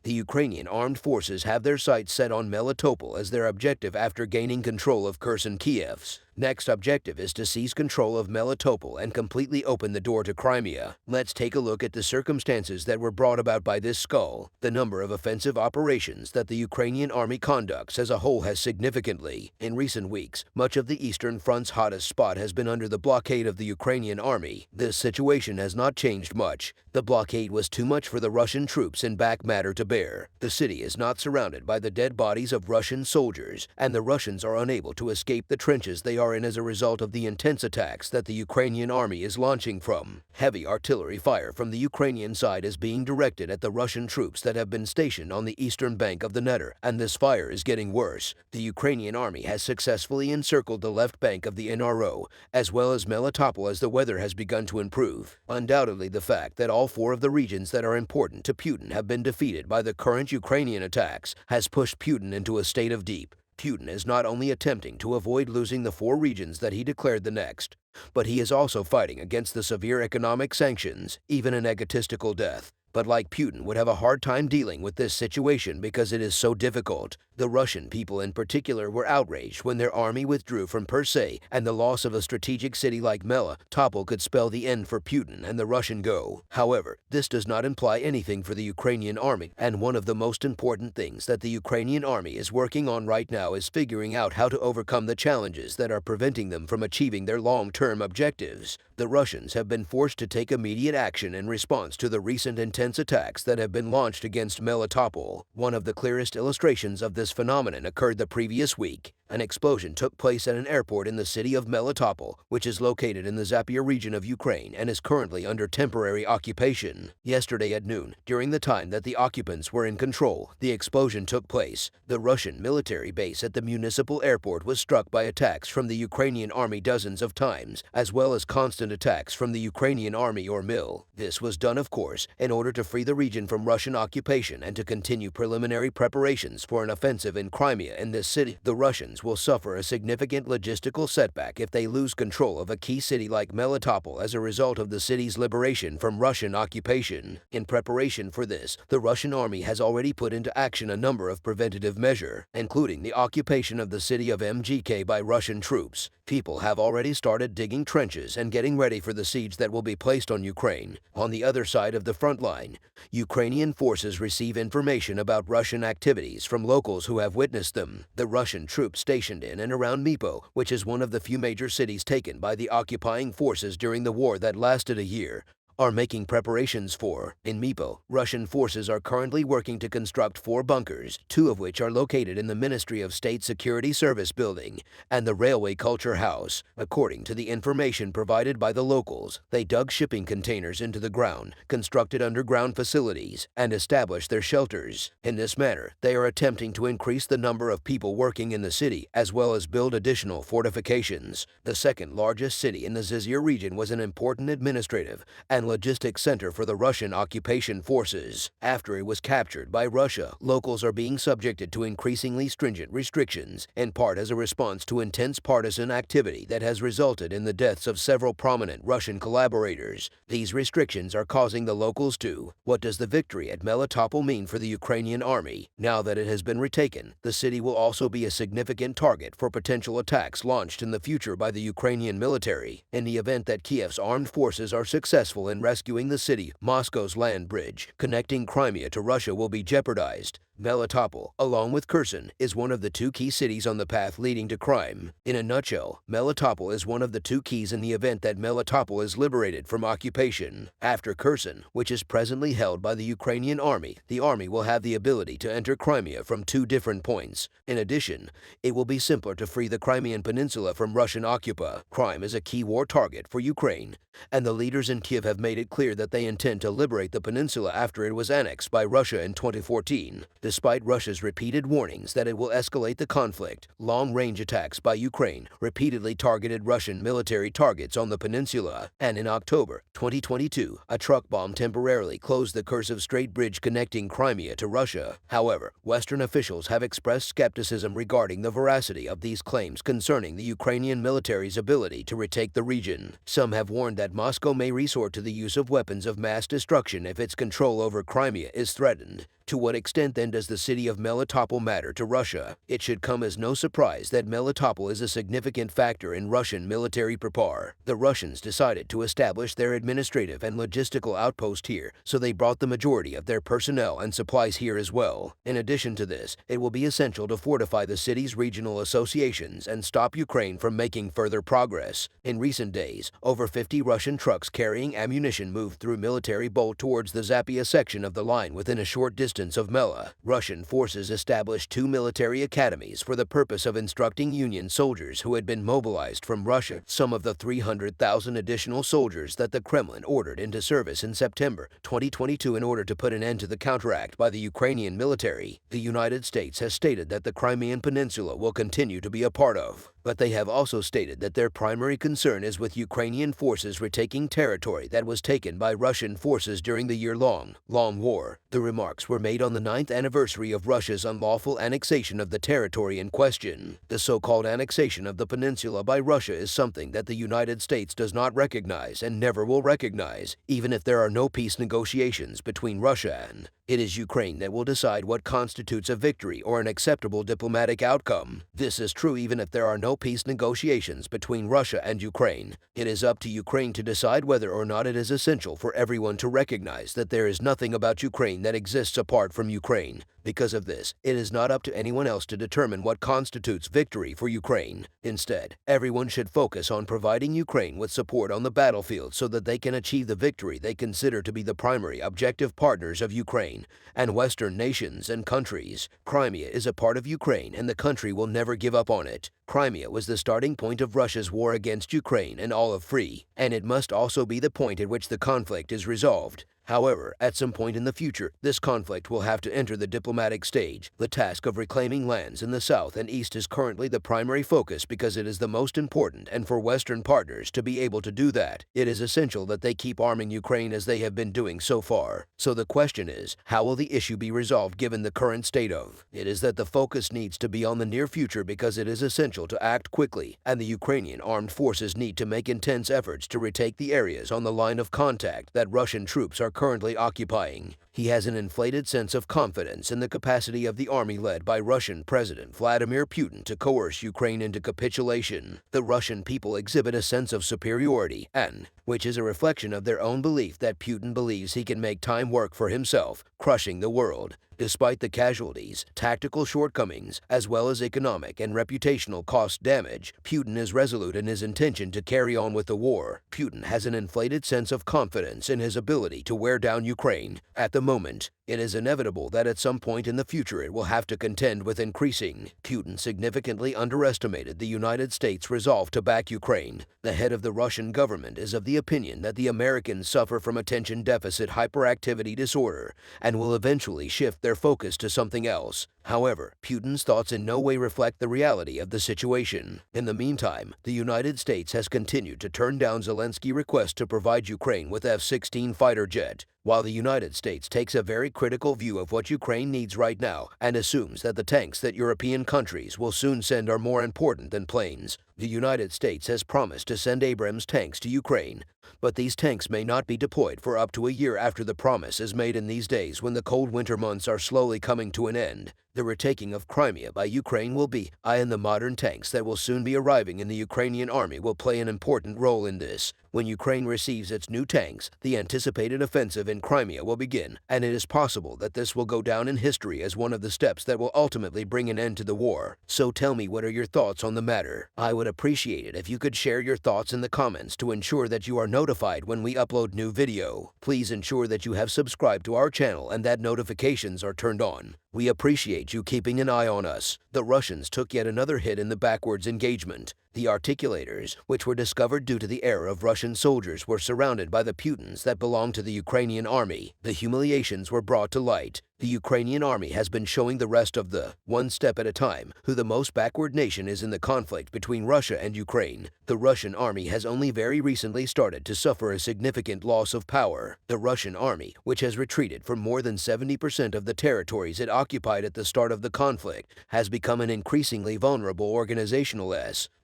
The Ukrainian armed forces have their sights set on Melitopol as their objective after gaining control of Kherson. Kiev's next objective is to seize control of Melitopol and completely open the door to Crimea. Let's take a look at the circumstances that were brought about by this skull. The number of offensive operations that the Ukrainian army conducts as a whole has significantly. In recent weeks, much of the Eastern Front's hottest spot has been under the blockade of the Ukrainian army. This situation has not changed much. The blockade was too much for the Russian troops in back matter to bear. The city is not surrounded by the dead bodies of Russian soldiers, and the Russians are unable to escape the trenches they are in as a result of the intense attacks that the Ukrainian army is launching from. Heavy artillery fire from the Ukrainian side is being directed at the Russian troops that have been stationed on the eastern bank of the Dnieper, and this fire is getting worse. The Ukrainian army has successfully encircled the left bank of the NRO, as well as Melitopol, as the weather has begun to improve. Undoubtedly, the fact that all four of the regions that are important to Putin have been defeated by the current Ukrainian attacks has pushed Putin into a state of deep. Putin is not only attempting to avoid losing the four regions that he declared the next, but he is also fighting against the severe economic sanctions, even an egotistical death. But like Putin would have a hard time dealing with this situation because it is so difficult. The Russian people in particular were outraged when their army withdrew from Perse, and the loss of a strategic city like Melitopol could spell the end for Putin and the Russian go. However, this does not imply anything for the Ukrainian army, and one of the most important things that the Ukrainian army is working on right now is figuring out how to overcome the challenges that are preventing them from achieving their long-term objectives. The Russians have been forced to take immediate action in response to the recent intense attacks that have been launched against Melitopol. One of the clearest illustrations of this phenomenon occurred the previous week. An explosion took place at an airport in the city of Melitopol, which is located in the Zaporizhzhia region of Ukraine and is currently under temporary occupation. Yesterday at noon, during the time that the occupants were in control, the explosion took place. The Russian military base at the municipal airport was struck by attacks from the Ukrainian army dozens of times, as well as constant attacks from the Ukrainian army or MIL. This was done, of course, in order to free the region from Russian occupation and to continue preliminary preparations for an offensive in Crimea. In this city, the Russians will suffer a significant logistical setback if they lose control of a key city like Melitopol as a result of the city's liberation from Russian occupation. In preparation for this, the Russian army has already put into action a number of preventative measures, including the occupation of the city of MGK by Russian troops. People have already started digging trenches and getting ready for the siege that will be placed on Ukraine. On the other side of the front line, Ukrainian forces receive information about Russian activities from locals who have witnessed them. The Russian troops stationed in and around Dnieper, which is one of the few major cities taken by the occupying forces during the war that lasted a year, are making preparations for. In Dnieper, Russian forces are currently working to construct 4 bunkers, 2 of which are located in the Ministry of State Security Service building and the Railway Culture House. According to the information provided by the locals, they dug shipping containers into the ground, constructed underground facilities, and established their shelters. In this manner, they are attempting to increase the number of people working in the city, as well as build additional fortifications. The second largest city in the Zaporizhzhia region was an important administrative and logistics center for the Russian occupation forces. After it was captured by Russia, locals are being subjected to increasingly stringent restrictions, in part as a response to intense partisan activity that has resulted in the deaths of several prominent Russian collaborators. These restrictions are causing the locals to. What does the victory at Melitopol mean for the Ukrainian army? Now that it has been retaken, the city will also be a significant target for potential attacks launched in the future by the Ukrainian military. In the event that Kiev's armed forces are successful in rescuing the city, Moscow's land bridge connecting Crimea to Russia will be jeopardized. Melitopol, along with Kherson, is one of the 2 key cities on the path leading to Crimea. In a nutshell, Melitopol is one of the 2 keys in the event that Melitopol is liberated from occupation. After Kherson, which is presently held by the Ukrainian army, the army will have the ability to enter Crimea from 2 different points. In addition, it will be simpler to free the Crimean Peninsula from Russian occupation. Crimea is a key war target for Ukraine, and the leaders in Kiev have made it clear that they intend to liberate the peninsula after it was annexed by Russia in 2014. Despite Russia's repeated warnings that it will escalate the conflict, long-range attacks by Ukraine repeatedly targeted Russian military targets on the peninsula, and in October 2022, a truck bomb temporarily closed the Kherson Strait bridge connecting Crimea to Russia. However, Western officials have expressed skepticism regarding the veracity of these claims concerning the Ukrainian military's ability to retake the region. Some have warned that Moscow may resort to the use of weapons of mass destruction if its control over Crimea is threatened. To what extent then does the city of Melitopol matter to Russia? It should come as no surprise that Melitopol is a significant factor in Russian military prepare. The Russians decided to establish their administrative and logistical outpost here, so they brought the majority of their personnel and supplies here as well. In addition to this, it will be essential to fortify the city's regional associations and stop Ukraine from making further progress. In recent days, over 50 Russian trucks carrying ammunition moved through military bolt towards the Zaporizhzhia section of the line within a short distance of Mela. Russian forces established 2 military academies for the purpose of instructing Union soldiers who had been mobilized from Russia. Some of the 300,000 additional soldiers that the Kremlin ordered into service in September 2022 in order to put an end to the counteract by the Ukrainian military. The United States has stated that the Crimean Peninsula will continue to be a part of, but they have also stated that their primary concern is with Ukrainian forces retaking territory that was taken by Russian forces during the year-long war. The remarks were made on the 9th anniversary of Russia's unlawful annexation of the territory in question. The so-called annexation of the peninsula by Russia is something that the United States does not recognize and never will recognize, even if there are no peace negotiations between Russia and it is Ukraine that will decide what constitutes a victory or an acceptable diplomatic outcome. This is true even if there are no peace negotiations between Russia and Ukraine. It is up to Ukraine to decide whether or not it is essential for everyone to recognize that there is nothing about Ukraine that exists apart from Ukraine. Because of this, it is not up to anyone else to determine what constitutes victory for Ukraine. Instead, everyone should focus on providing Ukraine with support on the battlefield so that they can achieve the victory they consider to be the primary objective partners of Ukraine and Western nations and countries. Crimea is a part of Ukraine and the country will never give up on it. Crimea was the starting point of Russia's war against Ukraine and all of free, and it must also be the point at which the conflict is resolved. However, at some point in the future, this conflict will have to enter the diplomatic stage. The task of reclaiming lands in the south and east is currently the primary focus because it is the most important, and for Western partners to be able to do that, it is essential that they keep arming Ukraine as they have been doing so far. So the question is, how will the issue be resolved given the current state of? It is that the focus needs to be on the near future because it is essential to act quickly, and the Ukrainian armed forces need to make intense efforts to retake the areas on the line of contact that Russian troops are currently occupying. He has an inflated sense of confidence in the capacity of the army led by Russian President Vladimir Putin to coerce Ukraine into capitulation. The Russian people exhibit a sense of superiority, and which is a reflection of their own belief that Putin believes he can make time work for himself, crushing the world. Despite the casualties, tactical shortcomings, as well as economic and reputational cost damage, Putin is resolute in his intention to carry on with the war. Putin has an inflated sense of confidence in his ability to wear down Ukraine. At the moment, it is inevitable that at some point in the future it will have to contend with increasing. Putin significantly underestimated the United States' resolve to back Ukraine. The head of the Russian government is of the opinion that the Americans suffer from attention deficit hyperactivity disorder and will eventually shift their focus to something else. However, Putin's thoughts in no way reflect the reality of the situation. In the meantime, the United States has continued to turn down Zelensky's request to provide Ukraine with F-16 fighter jet. While the United States takes a very critical view of what Ukraine needs right now and assumes that the tanks that European countries will soon send are more important than planes, the United States has promised to send Abrams tanks to Ukraine. But these tanks may not be deployed for up to a year after the promise is made in these days when the cold winter months are slowly coming to an end. The retaking of Crimea by Ukraine will be, and the modern tanks that will soon be arriving in the Ukrainian army will play an important role in this. When Ukraine receives its new tanks, the anticipated offensive in Crimea will begin, and it is possible that this will go down in history as one of the steps that will ultimately bring an end to the war. So tell me, what are your thoughts on the matter? I would appreciate it if you could share your thoughts in the comments to ensure that you are notified when we upload new video. Please ensure that you have subscribed to our channel and that notifications are turned on. We appreciate you keeping an eye on us. The Russians took yet another hit in the backwards engagement. The articulators, which were discovered due to the error of Russian soldiers, were surrounded by the Putins that belonged to the Ukrainian army. The humiliations were brought to light. The Ukrainian army has been showing the rest of the, one step at a time, who the most backward nation is in the conflict between Russia and Ukraine. The Russian army has only very recently started to suffer a significant loss of power. The Russian army, which has retreated from more than 70% of the territories it occupied at the start of the conflict, has become an increasingly vulnerable organizational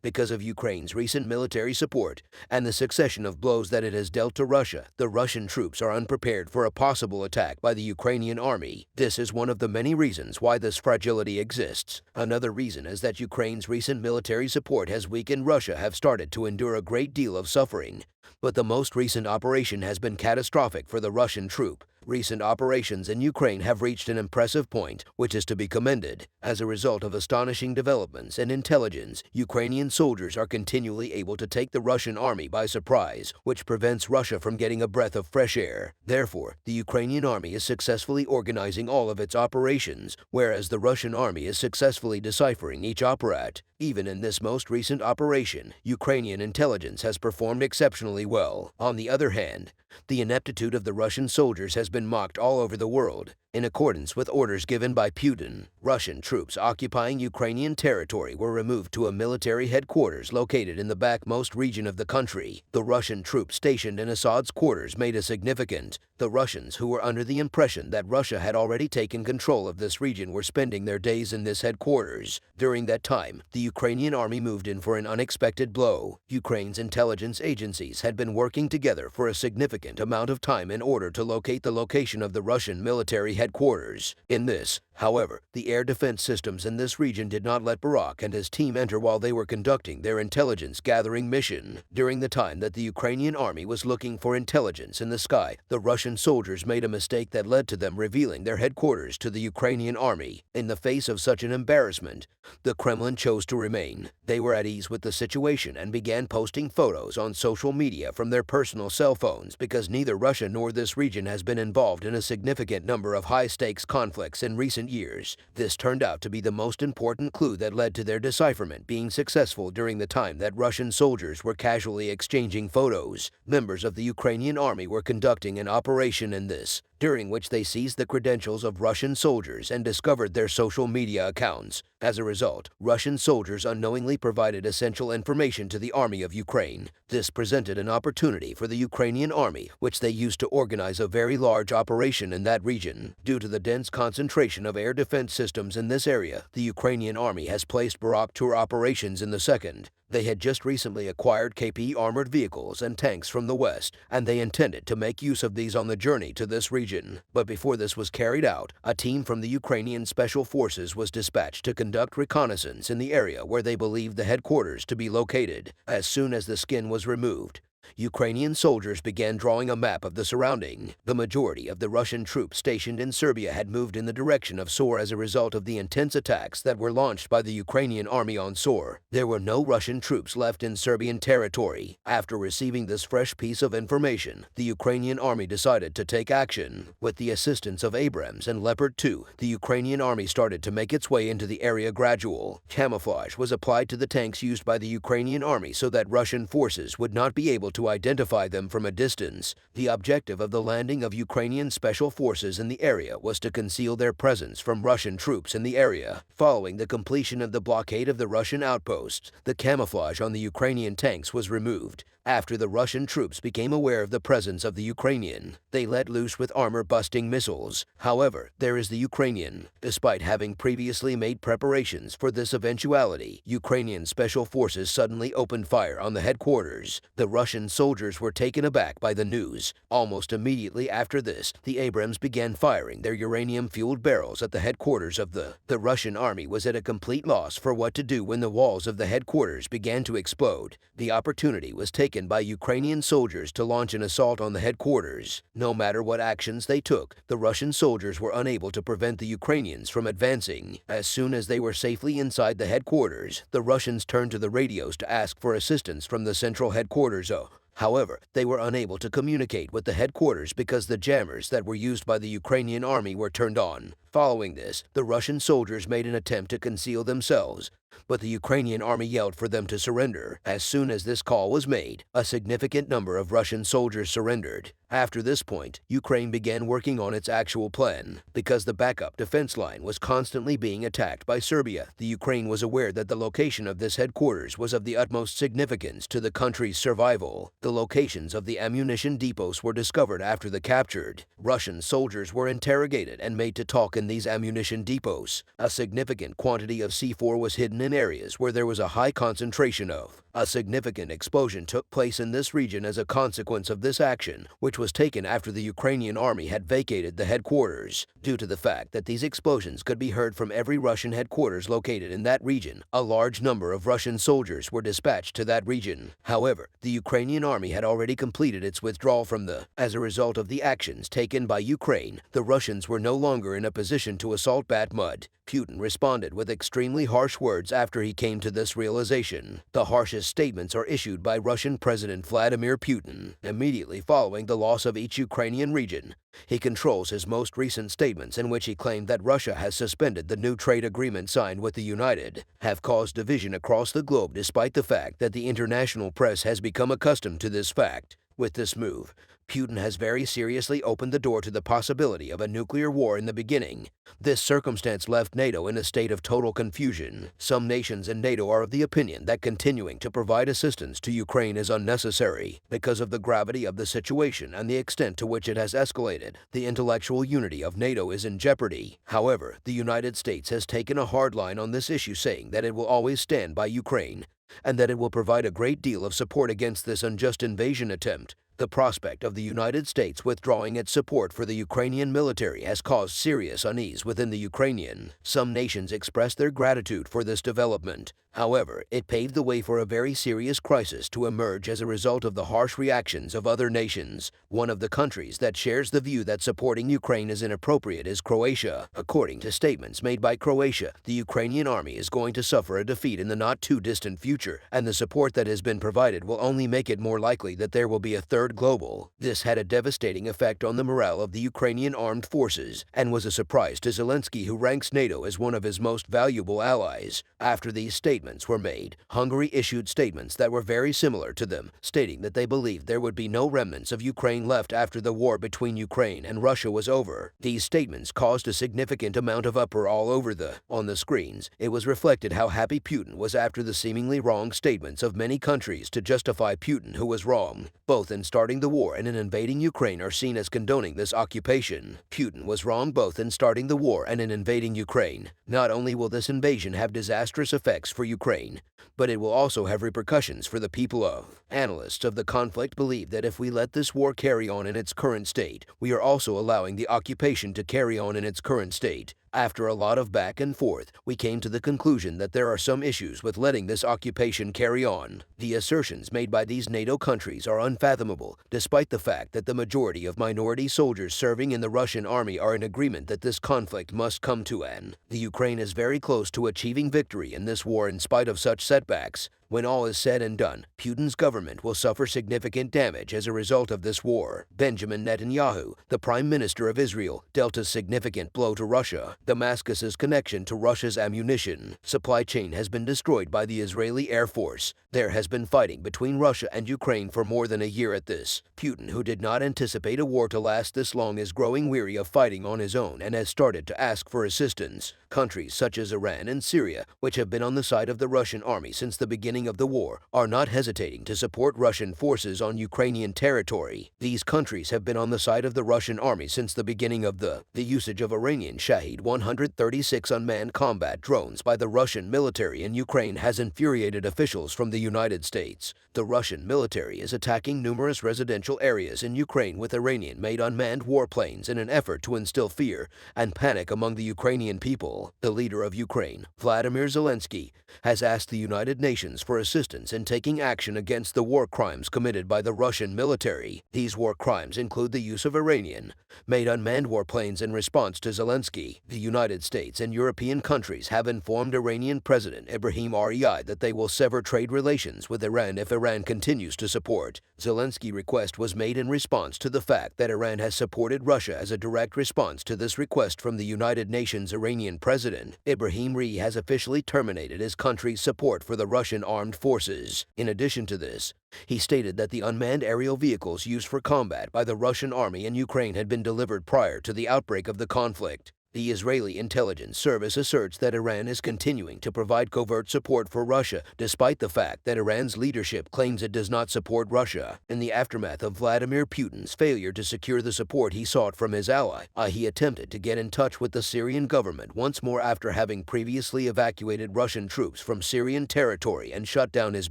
Because of Ukraine's recent military support and the succession of blows that it has dealt to Russia, the Russian troops are unprepared for a possible attack by the Ukrainian army. This is one of the many reasons why this fragility exists. Another reason is that Ukraine's recent military support has weakened Russia have started to endure a great deal of suffering. But the most recent operation has been catastrophic for the Russian troop. Recent operations in Ukraine have reached an impressive point, which is to be commended. As a result of astonishing developments in intelligence, Ukrainian soldiers are continually able to take the Russian army by surprise, which prevents Russia from getting a breath of fresh air. Therefore, the Ukrainian army is successfully organizing all of its operations, whereas the Russian army is successfully deciphering each operat. Even in this most recent operation, Ukrainian intelligence has performed exceptionally well. On the other hand, the ineptitude of the Russian soldiers has been mocked all over the world. In accordance with orders given by Putin, Russian troops occupying Ukrainian territory were removed to a military headquarters located in the backmost region of the country. The Russian troops stationed in Assad's quarters made a significant. The Russians, who were under the impression that Russia had already taken control of this region, were spending their days in this headquarters. During that time, the Ukrainian army moved in for an unexpected blow. Ukraine's intelligence agencies had been working together for a significant amount of time in order to locate the location of the Russian military headquarters. In this, however, the air defense systems in this region did not let Barak and his team enter while they were conducting their intelligence-gathering mission. During the time that the Ukrainian army was looking for intelligence in the sky, the Russian soldiers made a mistake that led to them revealing their headquarters to the Ukrainian army. In the face of such an embarrassment, the Kremlin chose to remain. They were at ease with the situation and began posting photos on social media from their personal cell phones because neither Russia nor this region has been involved in a significant number of high-stakes conflicts in recent years. This turned out to be the most important clue that led to their decipherment being successful during the time that Russian soldiers were casually exchanging photos. Members of the Ukrainian army were conducting an operation in this, during which they seized the credentials of Russian soldiers and discovered their social media accounts. As a result, Russian soldiers unknowingly provided essential information to the army of Ukraine. This presented an opportunity for the Ukrainian army, which they used to organize a very large operation in that region. Due to the dense concentration of air defense systems in this area, the Ukrainian army has placed Barak tour operations in the second. They had just recently acquired KP armored vehicles and tanks from the West, and they intended to make use of these on the journey to this region. But before this was carried out, a team from the Ukrainian Special Forces was dispatched to conduct reconnaissance in the area where they believed the headquarters to be located. As soon as the skin was removed, Ukrainian soldiers began drawing a map of the surrounding. The majority of the Russian troops stationed in Serbia had moved in the direction of Sor as a result of the intense attacks that were launched by the Ukrainian army on Sor. There were no Russian troops left in Serbian territory. After receiving this fresh piece of information, the Ukrainian army decided to take action. With the assistance of Abrams and Leopard 2, the Ukrainian army started to make its way into the area gradual. Camouflage was applied to the tanks used by the Ukrainian army so that Russian forces would not be able to identify them from a distance. The objective of the landing of Ukrainian special forces in the area was to conceal their presence from Russian troops in the area. Following the completion of the blockade of the Russian outposts, the camouflage on the Ukrainian tanks was removed. After the Russian troops became aware of the presence of the Ukrainian, they let loose with armor-busting missiles. However, there is the Ukrainian. Despite having previously made preparations for this eventuality, Ukrainian special forces suddenly opened fire on the headquarters. The Russian soldiers were taken aback by the news. Almost immediately after this, the Abrams began firing their uranium-fueled barrels at the headquarters of the Russian army was at a complete loss for what to do when the walls of the headquarters began to explode. The opportunity was taken by Ukrainian soldiers to launch an assault on the headquarters. No matter what actions they took, the Russian soldiers were unable to prevent the Ukrainians from advancing. As soon as they were safely inside the headquarters, the Russians turned to the radios to ask for assistance from the central headquarters. However, they were unable to communicate with the headquarters because the jammers that were used by the Ukrainian army were turned on. Following this, the Russian soldiers made an attempt to conceal themselves, but the Ukrainian army yelled for them to surrender. As soon as this call was made, a significant number of Russian soldiers surrendered. After this point, Ukraine began working on its actual plan. Because the backup defense line was constantly being attacked by Serbia, the Ukraine was aware that the location of this headquarters was of the utmost significance to the country's survival. The locations of the ammunition depots were discovered after the captured. Russian soldiers were interrogated and made to talk in these ammunition depots. A significant quantity of C4 was hidden in areas where there was a high concentration of. A significant explosion took place in this region as a consequence of this action, which was taken after the Ukrainian army had vacated the headquarters. Due to the fact that these explosions could be heard from every Russian headquarters located in that region, a large number of Russian soldiers were dispatched to that region. However, the Ukrainian army had already completed its withdrawal from the. As a result of the actions taken by Ukraine, the Russians were no longer in a position to assault Bakhmut. Putin responded with extremely harsh words after he came to this realization. The harshest statements are issued by Russian President Vladimir Putin immediately following the loss of each Ukrainian region. He controls his most recent statements in which he claimed that Russia has suspended the new trade agreement signed with the United, have caused division across the globe despite the fact that the international press has become accustomed to this fact. With this move, Putin has very seriously opened the door to the possibility of a nuclear war in the beginning. This circumstance left NATO in a state of total confusion. Some nations in NATO are of the opinion that continuing to provide assistance to Ukraine is unnecessary because of the gravity of the situation and the extent to which it has escalated. The intellectual unity of NATO is in jeopardy. However, the United States has taken a hard line on this issue, saying that it will always stand by Ukraine and that it will provide a great deal of support against this unjust invasion attempt. The prospect of the United States withdrawing its support for the Ukrainian military has caused serious unease within the Ukrainian. Some nations expressed their gratitude for this development. However, it paved the way for a very serious crisis to emerge as a result of the harsh reactions of other nations. One of the countries that shares the view that supporting Ukraine is inappropriate is Croatia. According to statements made by Croatia, the Ukrainian army is going to suffer a defeat in the not-too-distant future, and the support that has been provided will only make it more likely that there will be a third global. This had a devastating effect on the morale of the Ukrainian armed forces and was a surprise to Zelensky, who ranks NATO as one of his most valuable allies. After these statements were made, Hungary issued statements that were very similar to them, stating that they believed there would be no remnants of Ukraine left after the war between Ukraine and Russia was over. These statements caused a significant amount of uproar all over on the screens. It was reflected how happy Putin was after the seemingly wrong statements of many countries to justify Putin, who was wrong. Both in starting the war and in invading Ukraine are seen as condoning this occupation. Putin was wrong both in starting the war and in invading Ukraine. Not only will this invasion have disastrous effects for Ukraine, but it will also have repercussions for the people of. Analysts of the conflict believe that if we let this war carry on in its current state, we are also allowing the occupation to carry on in its current state. After a lot of back and forth, we came to the conclusion that there are some issues with letting this occupation carry on. The assertions made by these NATO countries are unfathomable, despite the fact that the majority of minority soldiers serving in the Russian army are in agreement that this conflict must come to an end. The Ukraine is very close to achieving victory in this war in spite of such setbacks. When all is said and done, Putin's government will suffer significant damage as a result of this war. Benjamin Netanyahu, the Prime Minister of Israel, dealt a significant blow to Russia. Damascus's connection to Russia's ammunition supply chain has been destroyed by the Israeli Air Force. There has been fighting between Russia and Ukraine for more than a year at this. Putin, who did not anticipate a war to last this long, is growing weary of fighting on his own and has started to ask for assistance. Countries such as Iran and Syria, which have been on the side of the Russian army since the beginning of the war, are not hesitating to support Russian forces on Ukrainian territory. These countries have been on the side of the Russian army since the beginning of the usage of Iranian Shahed 136 unmanned combat drones by the Russian military in Ukraine has infuriated officials from the United States. The Russian military is attacking numerous residential areas in Ukraine with Iranian-made unmanned warplanes in an effort to instill fear and panic among the Ukrainian people. The leader of Ukraine, Vladimir Zelensky, has asked the United Nations for assistance in taking action against the war crimes committed by the Russian military. These war crimes include the use of Iranian-made unmanned warplanes. In response to Zelensky, the United States and European countries have informed Iranian President Ibrahim Raisi that they will sever trade relations with Iran if Iran continues to support. Zelensky's request was made in response to the fact that Iran has supported Russia. As a direct response to this request from the United Nations, Iranian President Ibrahim Raisi has officially terminated his country's support for the Russian armed forces. In addition to this, he stated that the unmanned aerial vehicles used for combat by the Russian army in Ukraine had been delivered prior to the outbreak of the conflict. The Israeli intelligence service asserts that Iran is continuing to provide covert support for Russia, despite the fact that Iran's leadership claims it does not support Russia. In the aftermath of Vladimir Putin's failure to secure the support he sought from his ally, he attempted to get in touch with the Syrian government once more after having previously evacuated Russian troops from Syrian territory and shut down his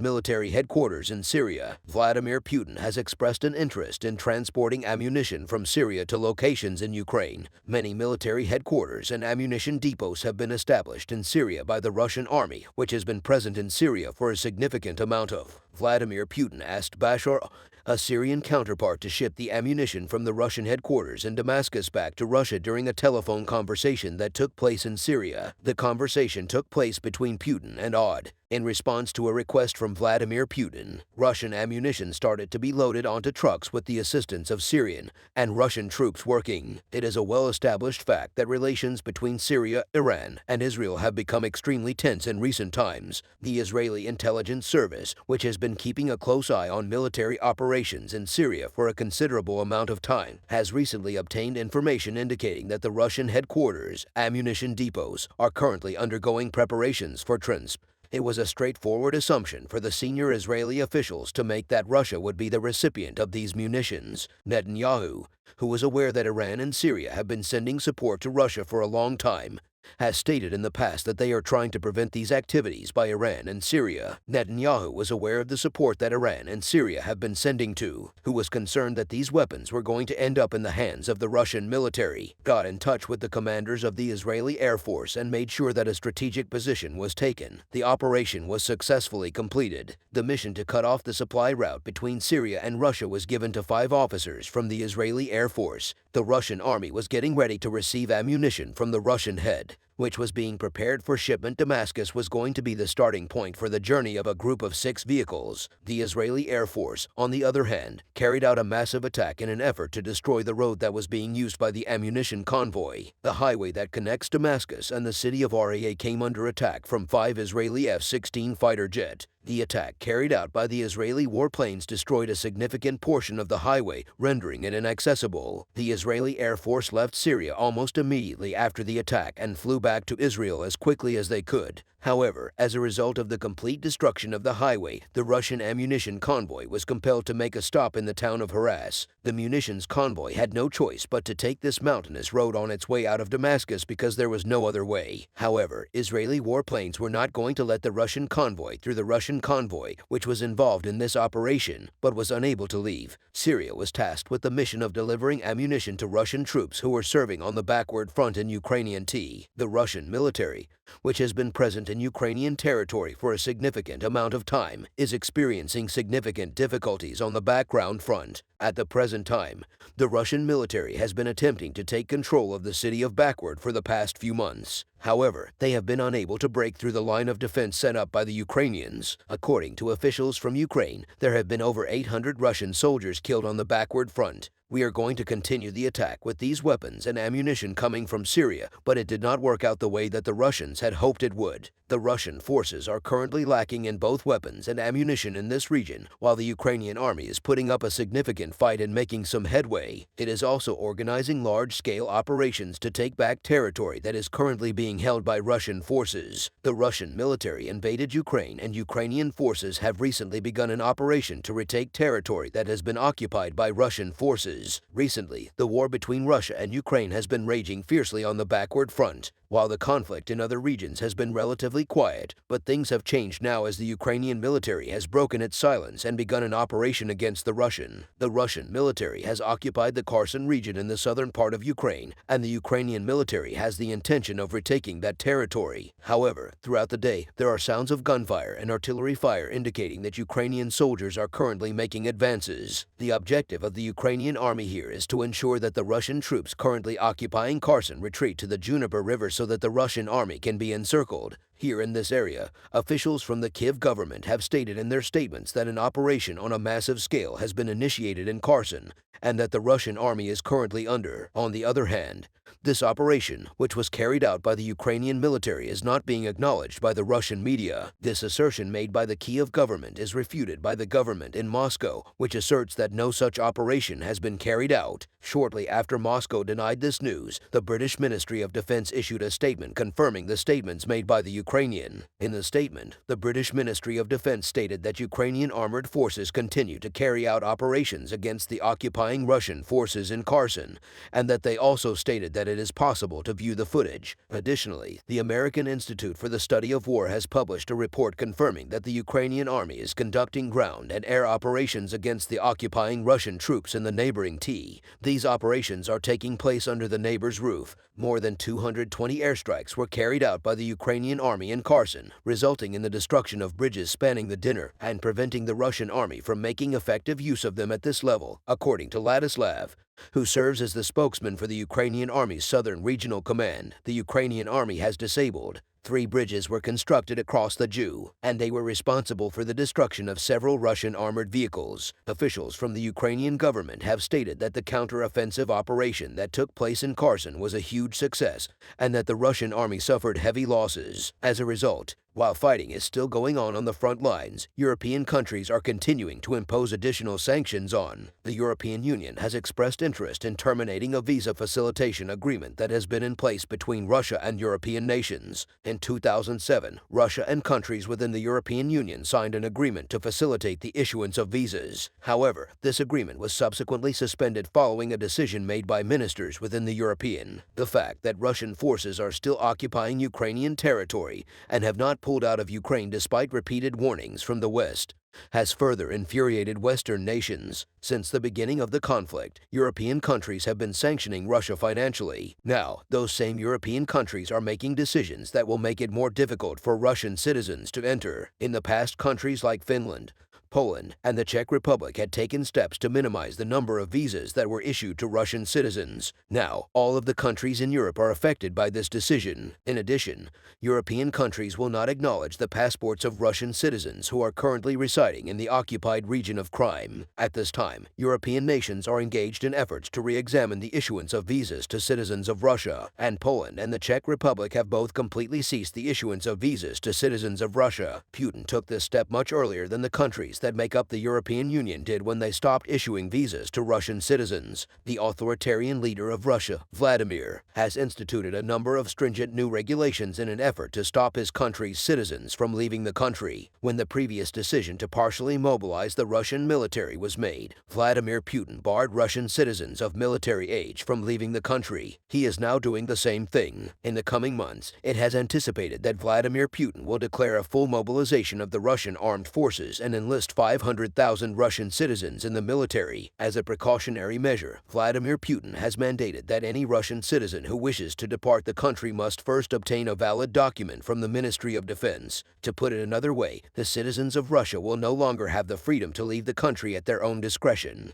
military headquarters in Syria. Vladimir Putin has expressed an interest in transporting ammunition from Syria to locations in Ukraine. Many military headquarters and ammunition depots have been established in Syria by the Russian army, which has been present in Syria for a significant amount of. Vladimir Putin asked Bashar, a Syrian counterpart, to ship the ammunition from the Russian headquarters in Damascus back to Russia during a telephone conversation that took place in Syria. The conversation took place between Putin and Odd. In response to a request from Vladimir Putin, Russian ammunition started to be loaded onto trucks with the assistance of Syrian and Russian troops working. It is a well-established fact that relations between Syria, Iran, and Israel have become extremely tense in recent times. The Israeli intelligence service, which has been keeping a close eye on military operations in Syria for a considerable amount of time, has recently obtained information indicating that the Russian headquarters, ammunition depots, are currently undergoing preparations for transport. It was a straightforward assumption for the senior Israeli officials to make that Russia would be the recipient of these munitions. Netanyahu, who was aware that Iran and Syria have been sending support to Russia for a long time, has stated in the past that they are trying to prevent these activities by Iran and Syria. Netanyahu was aware of the support that Iran and Syria have been sending to, who was concerned that these weapons were going to end up in the hands of the Russian military, got in touch with the commanders of the Israeli Air Force and made sure that a strategic position was taken. The operation was successfully completed. The mission to cut off the supply route between Syria and Russia was given to 5 officers from the Israeli Air Force. The Russian army was getting ready to receive ammunition from the Russian head, which was being prepared for shipment. Damascus was going to be the starting point for the journey of a group of 6 vehicles. The Israeli Air Force, on the other hand, carried out a massive attack in an effort to destroy the road that was being used by the ammunition convoy. The highway that connects Damascus and the city of Raa came under attack from 5 Israeli F-16 fighter jets. The attack carried out by the Israeli warplanes destroyed a significant portion of the highway, rendering it inaccessible. The Israeli Air Force left Syria almost immediately after the attack and flew back to Israel as quickly as they could. However, as a result of the complete destruction of the highway, the Russian ammunition convoy was compelled to make a stop in the town of Haras. The munitions convoy had no choice but to take this mountainous road on its way out of Damascus because there was no other way. However, Israeli warplanes were not going to let the Russian convoy through. The Russian convoy, which was involved in this operation but was unable to leave. Syria was tasked with the mission of delivering ammunition to Russian troops who were serving on the backward front in Ukrainian T. The Russian military, which has been present in Ukrainian territory for a significant amount of time, is experiencing significant difficulties on the background front. At the present time, the Russian military has been attempting to take control of the city of Backward for the past few months. However, they have been unable to break through the line of defense set up by the Ukrainians. According to officials from Ukraine, there have been over 800 Russian soldiers killed on the backward front. We are going to continue the attack with these weapons and ammunition coming from Syria, but it did not work out the way that the Russians had hoped it would. The Russian forces are currently lacking in both weapons and ammunition in this region, while the Ukrainian army is putting up a significant fight and making some headway. It is also organizing large-scale operations to take back territory that is currently being held by Russian forces. The Russian military invaded Ukraine, and Ukrainian forces have recently begun an operation to retake territory that has been occupied by Russian forces. Recently, the war between Russia and Ukraine has been raging fiercely on the backward front, while the conflict in other regions has been relatively quiet, but things have changed now as the Ukrainian military has broken its silence and begun an operation against the Russian. The Russian military has occupied the Kherson region in the southern part of Ukraine, and the Ukrainian military has the intention of retaking that territory. However, throughout the day, there are sounds of gunfire and artillery fire indicating that Ukrainian soldiers are currently making advances. The objective of the Ukrainian army here is to ensure that the Russian troops currently occupying Kherson retreat to the Dnieper River so that the Russian army can be encircled. Here in this area, officials from the Kiev government have stated in their statements that an operation on a massive scale has been initiated in Kherson and that the Russian army is currently under. On the other hand, This operation, which was carried out by the Ukrainian military, is not being acknowledged by the Russian media. This assertion made by the Kiev government is refuted by the government in Moscow, which asserts that no such operation has been carried out. Shortly after Moscow denied this news, the British Ministry of Defense issued a statement confirming the statements made by the Ukrainian. In the statement, the British Ministry of Defense stated that Ukrainian armored forces continue to carry out operations against the occupying Russian forces in Kherson, and that they also stated that it is possible to view the footage. Additionally, the American Institute for the Study of War has published a report confirming that the Ukrainian army is conducting ground and air operations against the occupying Russian troops in the neighboring T. These operations are taking place under the neighbor's roof. More than 220 airstrikes were carried out by the Ukrainian army in Kherson, resulting in the destruction of bridges spanning the Dnieper and preventing the Russian army from making effective use of them at this level, according to Ladislav, who serves as the spokesman for the Ukrainian Army's Southern Regional Command. The Ukrainian Army has disabled 3 bridges were constructed across the Jew, and they were responsible for the destruction of several Russian armored vehicles. Officials from the Ukrainian government have stated that the counter-offensive operation that took place in Kherson was a huge success, and that the Russian army suffered heavy losses. As a result, while fighting is still going on the front lines, European countries are continuing to impose additional sanctions on. The European Union has expressed interest in terminating a visa facilitation agreement that has been in place between Russia and European nations. In 2007, Russia and countries within the European Union signed an agreement to facilitate the issuance of visas. However, this agreement was subsequently suspended following a decision made by ministers within the European. The fact that Russian forces are still occupying Ukrainian territory and have not pulled out of Ukraine despite repeated warnings from the West has further infuriated Western nations. Since the beginning of the conflict, European countries have been sanctioning Russia financially. Now, those same European countries are making decisions that will make it more difficult for Russian citizens to enter. In the past, countries like Finland, Poland, and the Czech Republic had taken steps to minimize the number of visas that were issued to Russian citizens. Now, all of the countries in Europe are affected by this decision. In addition, European countries will not acknowledge the passports of Russian citizens who are currently residing in the occupied region of Crimea. At this time, European nations are engaged in efforts to re-examine the issuance of visas to citizens of Russia, and Poland and the Czech Republic have both completely ceased the issuance of visas to citizens of Russia. Putin took this step much earlier than the countries that make up the European Union did when they stopped issuing visas to Russian citizens. The authoritarian leader of Russia, Vladimir, has instituted a number of stringent new regulations in an effort to stop his country's citizens from leaving the country. When the previous decision to partially mobilize the Russian military was made, Vladimir Putin barred Russian citizens of military age from leaving the country. He is now doing the same thing. In the coming months, it has anticipated that Vladimir Putin will declare a full mobilization of the Russian armed forces and enlist 500,000 Russian citizens in the military. As a precautionary measure, Vladimir Putin has mandated that any Russian citizen who wishes to depart the country must first obtain a valid document from the Ministry of Defense. To put it another way, the citizens of Russia will no longer have the freedom to leave the country at their own discretion.